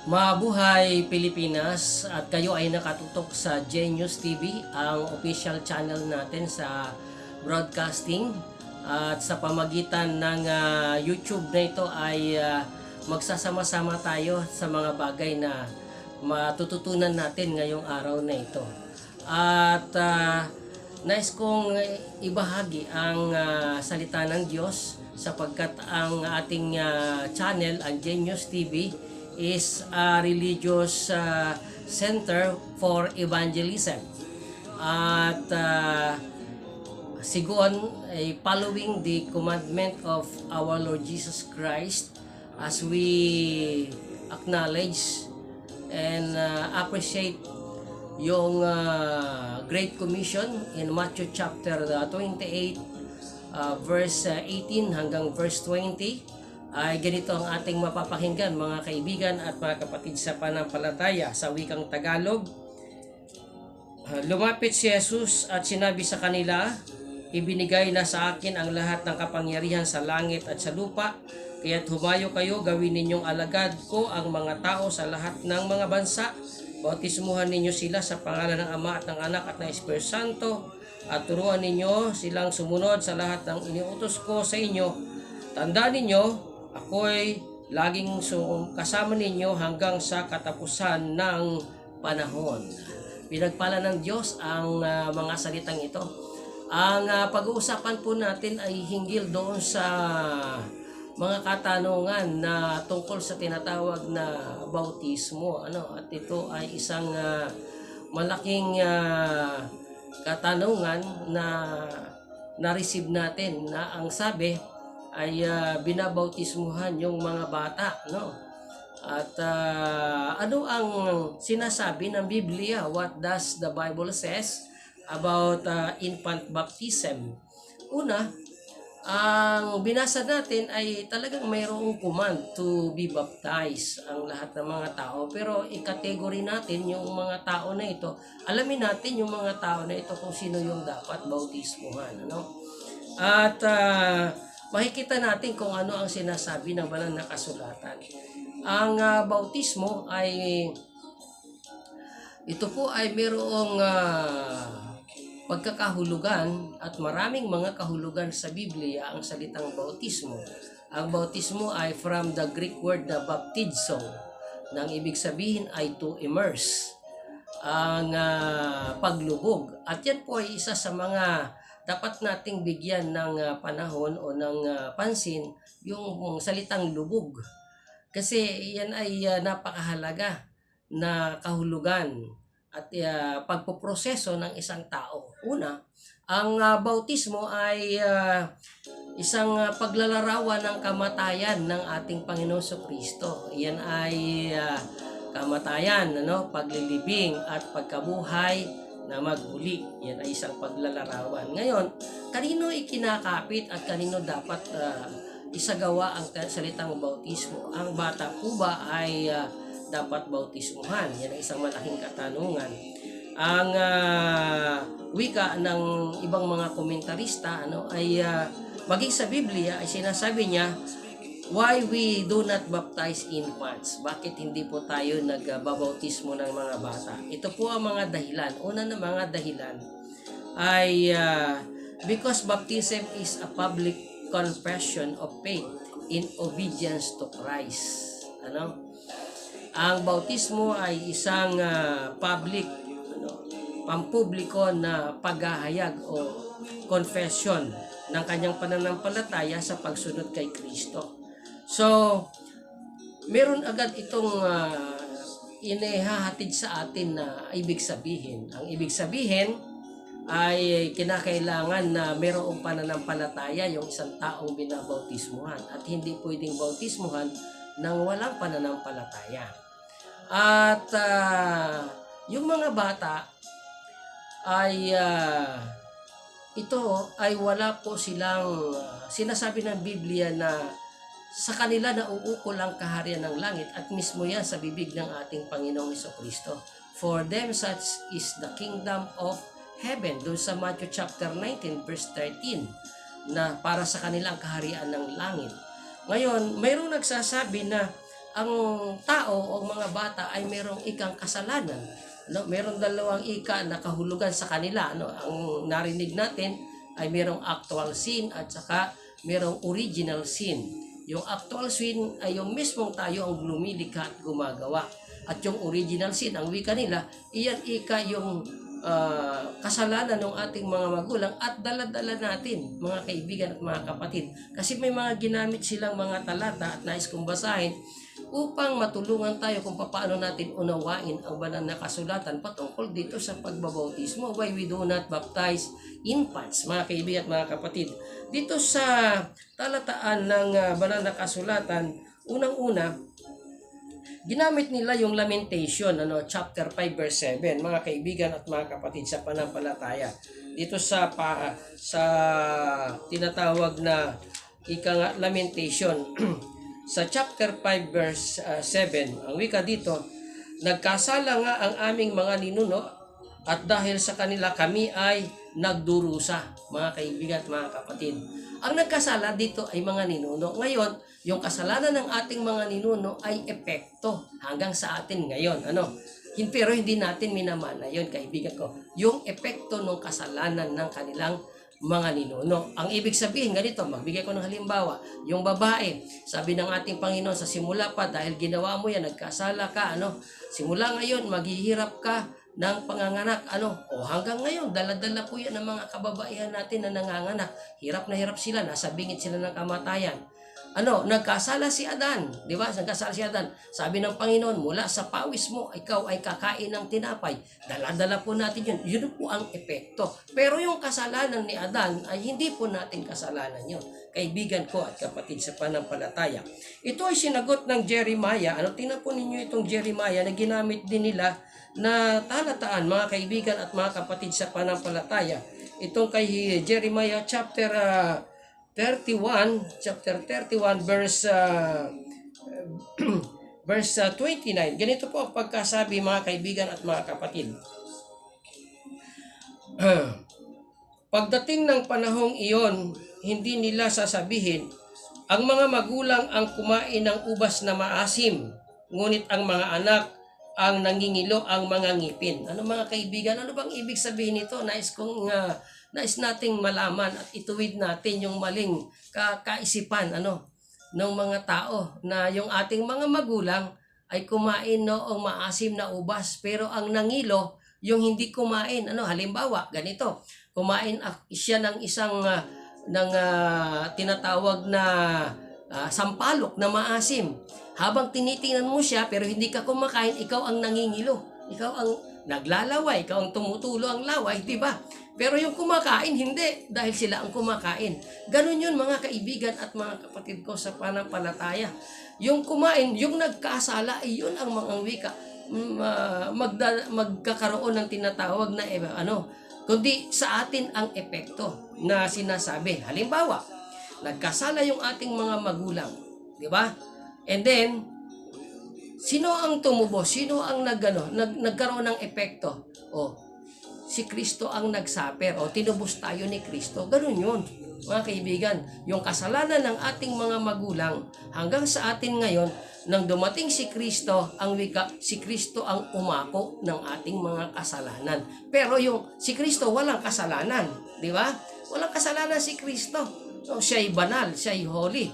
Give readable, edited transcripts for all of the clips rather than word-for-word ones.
Mabuhay Pilipinas at kayo ay nakatutok sa Genius TV, ang official channel natin sa broadcasting. At sa pamagitan ng YouTube na ito ay magsasama-sama tayo sa mga bagay na matututunan natin ngayong araw na ito. At nais kong ibahagi ang salita ng Diyos sapagkat ang ating channel, ang Genius TV, is a religious center for evangelism. At sigon ay following the commandment of our Lord Jesus Christ as we acknowledge and appreciate yung Great Commission in Matthew chapter 28 verse 18 hanggang verse 20. Ay ganito ang ating mapapakinggan, mga kaibigan at mga kapatid sa pananampalataya, sa wikang Tagalog. Lumapit si Jesus at sinabi sa kanila, "Ibinigay na sa akin ang lahat ng kapangyarihan sa langit at sa lupa, kaya't humayo kayo, gawin ninyong alagad ko ang mga tao sa lahat ng mga bansa. Bautismuhan ninyo sila sa pangalan ng Ama at ng Anak at ng Espiritu Santo, at turuan ninyo silang sumunod sa lahat ng iniutos ko sa inyo. Tandaan ninyo, ako'y laging kasama ninyo hanggang sa katapusan ng panahon." Pinagpala ng Diyos ang mga salitang ito. Ang pag-uusapan po natin ay hinggil doon sa mga katanungan na tungkol sa tinatawag na bautismo. At ito ay isang malaking katanungan na na-receive natin, na ang sabi ay binabautismuhan yung mga bata, At ano ang sinasabi ng Biblia? What does the Bible says about infant baptism? Una, ang binasa natin ay talagang mayroong command to be baptized ang lahat ng mga tao. Pero i-category natin yung mga tao na ito. Alamin natin yung mga tao na ito kung sino yung dapat bautismuhan, At makikita natin kung ano ang sinasabi ng banal na kasulatan. Ang bautismo ay ito po ay mayroong pagkakahulugan, at maraming mga kahulugan sa Biblia ang salitang bautismo. Ang bautismo ay from the Greek word na baptizo, nang ibig sabihin ay to immerse, ang paglubog. At yan po ay isa sa mga dapat nating bigyan ng panahon o ng pansin, yung salitang lubog. Kasi yan ay napakahalaga na kahulugan at pagpoproseso ng isang tao. Una, ang bautismo ay isang paglalarawan ng kamatayan ng ating Panginoon Kristo. Yan ay kamatayan, paglilibing at pagkabuhay na maguli. Yan ay isang paglalarawan. Ngayon, kanino ikinakapit at kanino dapat isagawa ang salitang bautismo? Ang bata po ba ay dapat bautismuhan? Yan ay isang malaking katanungan. Ang wika ng ibang mga komentarista ay maging sa Biblia ay sinasabi niya, why we do not baptize infants? Bakit hindi po tayo nagbabautismo ng mga bata? Ito po ang mga dahilan. Una na mga dahilan ay because baptism is a public confession of faith in obedience to Christ. Ang bautismo ay isang public, pampubliko na paghahayag o confession ng kanyang pananampalataya sa pagsunod kay Kristo. So, meron agad itong inihahatid sa atin na ibig sabihin. Ang ibig sabihin ay kinakailangan na mayroong pananampalataya yung isang taong binabautismuhan, at hindi pwedeng bautismuhan ng walang pananampalataya. At yung mga bata ay ito ay wala po silang sinasabi ng Biblia na sa kanila nauukol ang kaharian ng langit, at mismo yan sa bibig ng ating Panginoong Jesucristo. For them such is the kingdom of heaven. Doon sa Matthew chapter 19 verse 13, na para sa kanilang kaharian ng langit. Ngayon, mayroong nagsasabi na ang tao o mga bata ay merong ikang kasalanan. No, merong dalawang ika na kahulugan sa kanila. No, ang narinig natin ay merong actual sin at saka merong original sin. Yung actual sin ay yung mismong tayo ang lumilikha at gumagawa. At yung original sin, ang wika nila, iyan ika yung kasalanan ng ating mga magulang at dala-dala natin, mga kaibigan at mga kapatid. Kasi may mga ginamit silang mga talata at nais kong basahin upang matulungan tayo kung paano natin unawain ang banal na kasulatan patungkol dito sa pagbabautismo. Why we do not baptize infants, mga kaibigan at mga kapatid. Dito sa talataan ng banal na kasulatan, unang-una, ginamit nila yung Lamentation, chapter 5 verse 7, mga kaibigan at mga kapatid sa pananampalataya. Dito sa tinatawag na Lamentation sa chapter 5 verse 7, ang wika dito, nagkasala nga ang aming mga ninuno at dahil sa kanila kami ay nagdurusa, mga kaibigan at mga kapatid. Ang nagkasala dito ay mga ninuno. Ngayon, yung kasalanan ng ating mga ninuno ay epekto hanggang sa atin ngayon. Pero hindi natin minamana yun, kaibigan ko. Yung epekto ng kasalanan ng kanilang mga ninuno. Ang ibig sabihin, ganito, magbigay ko ng halimbawa. Yung babae, sabi ng ating Panginoon sa simula pa, dahil ginawa mo yan, nagkasala ka, simula ngayon, maghihirap ka ng panganganak, o hanggang ngayon, dala-dala po yan ng mga kababaihan natin na nanganganak. Hirap na hirap sila, nasa bingit sila ng kamatayan. Nagkasala si Adan, di ba? Nagkasala si Adan. Sabi ng Panginoon, mula sa pawis mo, ikaw ay kakain ng tinapay. Dala-dala po natin yun. Yun po ang epekto. Pero yung kasalanan ni Adan ay hindi po natin kasalanan yun. Kaibigan ko at kapatid sa panampalataya. Ito ay sinagot ng Jeremiah. Tingnan po ninyo itong Jeremiah na ginamit din nila na talataan, mga kaibigan at mga kapatid sa panampalataya. Itong kay Jeremiah chapter 31 verse verse 29. Ganito po ang pagkasabi, mga kaibigan at mga kapatid. Pagdating ng panahong iyon, hindi nila sasabihin, ang mga magulang ang kumain ng ubas na maasim, ngunit ang mga anak ang nangingilo ang mga ngipin. Mga kaibigan, ano bang ibig sabihin nito? Nais nating malaman at ituwid natin yung maling kaisipan ng mga tao na yung ating mga magulang ay kumain noong maasim na ubas, pero ang nangilo yung hindi kumain. Halimbawa, ganito, kumain siya ng isang tinatawag na sampalok na maasim. Habang tinitingnan mo siya pero hindi ka kumakain, ikaw ang nangingilo. Ikaw ang naglalaway, ikaw ang tumutulo ang laway, di ba? Pero yung kumakain, hindi. Dahil sila ang kumakain. Ganun yun, mga kaibigan at mga kapatid ko sa panampalataya. Yung kumain, yung nagkasala, yun ang mga wika. Magkakaroon ng tinatawag na kundi sa atin ang epekto na sinasabi. Halimbawa, nagkasala yung ating mga magulang, di ba? And then, sino ang tumubo? Sino ang nagkaroon ng epekto? Si Kristo ang nagsaper. Tinubos tayo ni Kristo. Ganun yun, mga kaibigan. Yung kasalanan ng ating mga magulang hanggang sa atin ngayon, nang dumating si Kristo, ang wika, si Kristo ang umako ng ating mga kasalanan. Pero si Kristo walang kasalanan. Di ba? Walang kasalanan si Kristo. Siya'y banal, siya'y holy.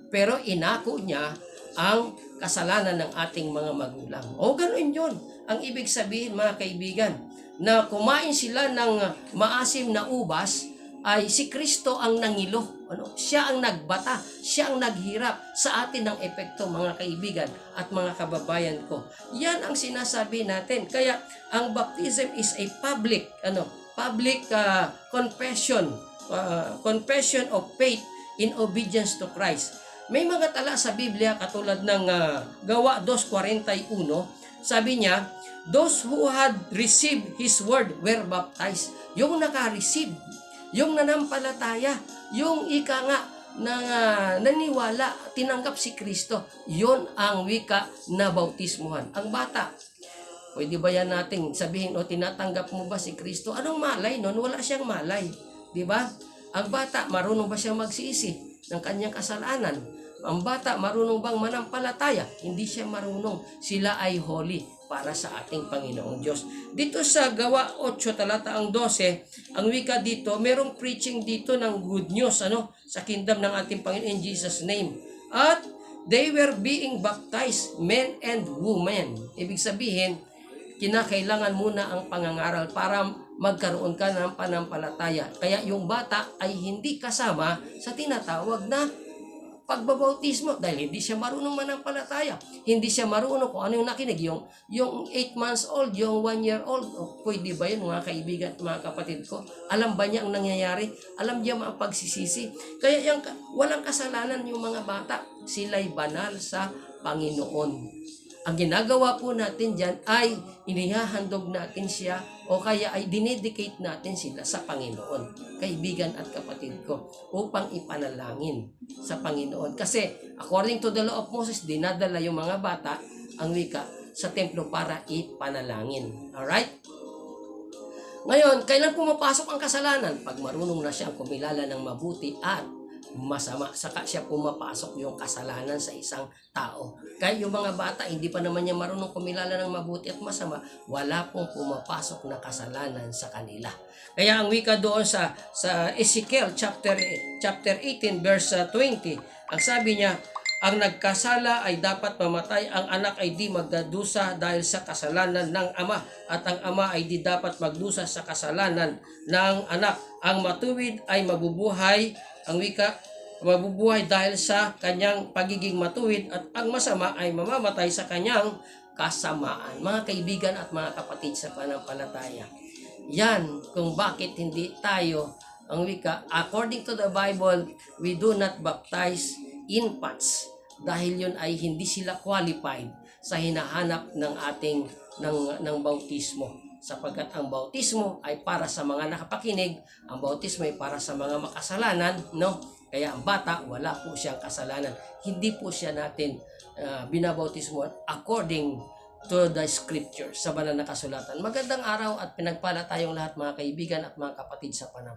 Pero inako niya ang kasalanan ng ating mga magulang. Ganoon yun. Ang ibig sabihin, mga kaibigan, na kumain sila ng maasim na ubas, ay si Kristo ang nangilo. Siya ang nagbata, siya ang naghirap sa atin ng epekto, mga kaibigan at mga kababayan ko. Yan ang sinasabi natin. Kaya ang baptism is a public confession of faith in obedience to Christ. May mga tala sa Biblia katulad ng Gawa 2:41, sabi niya, those who had received His word were baptized. Yung naka-receive, yung nanampalataya, yung naniwala, tinanggap si Kristo, yon ang wika na bautismuhan. Ang bata, pwede ba yan nating sabihin, tinatanggap mo ba si Kristo? Anong malay nun? Wala siyang malay. Di ba? Ang bata, marunong ba siyang magsisi ng kanyang kasalanan? Ang bata, marunong bang manampalataya? Hindi siya marunong. Sila ay holy para sa ating Panginoong Diyos. Dito sa Gawa 8, talata ang 12, ang wika dito, merong preaching dito ng good news sa kingdom ng ating Panginoon in Jesus' name. At they were being baptized, men and women. Ibig sabihin, kinakailangan muna ang pangangaral para magkaroon ka ng panampalataya. Kaya yung bata ay hindi kasama sa tinatawag na pagbabautismo dahil hindi siya marunong manampalataya. Hindi siya marunong kung ano yung nakinig. Yung 8 months old, yung 1 year old, pwede ba yun mga kaibigan at mga kapatid ko? Alam ba niya ang nangyayari? Alam niya ang pagsisisi? Kaya walang kasalanan yung mga bata. Sila'y banal sa Panginoon. Ang ginagawa po natin dyan ay inihahandog natin siya o kaya ay dinedicate natin sila sa Panginoon, kaibigan at kapatid ko, upang ipanalangin sa Panginoon. Kasi according to the law of Moses, dinadala yung mga bata, ang wika, sa templo para ipanalangin. Alright? Ngayon, kailan pumapasok ang kasalanan? Pag marunong na siyang kumilala ng mabuti at masama, saka siya pumapasok yung kasalanan sa isang tao. Kaya yung mga bata, hindi pa naman niya marunong kumilala ng mabuti at masama, wala pong pumapasok na kasalanan sa kanila. Kaya ang wika doon sa Ezekiel chapter 18 verse 20, ang sabi niya, ang nagkasala ay dapat mamatay, ang anak ay di magdadusa dahil sa kasalanan ng ama, at ang ama ay di dapat magdusa sa kasalanan ng anak. Ang matuwid ay mabubuhay, ang wika, mabubuhay dahil sa kanyang pagiging matuwid, at ang masama ay mamamatay sa kanyang kasamaan. Mga kaibigan at mga kapatid sa pananampalataya, yan kung bakit hindi tayo, ang wika, according to the Bible, we do not baptize infants dahil yun ay hindi sila qualified sa hinahanap ng ating ng bautismo, sapagkat ang bautismo ay para sa mga nakapakinig, ang bautismo ay para sa mga makasalanan, kaya ang bata wala po siyang kasalanan, hindi po siya natin binabautismo according to the scripture, sa banal na kasulatan. Magandang araw at pinagpala tayong lahat mga kaibigan at mga kapatid sa pananampalataya.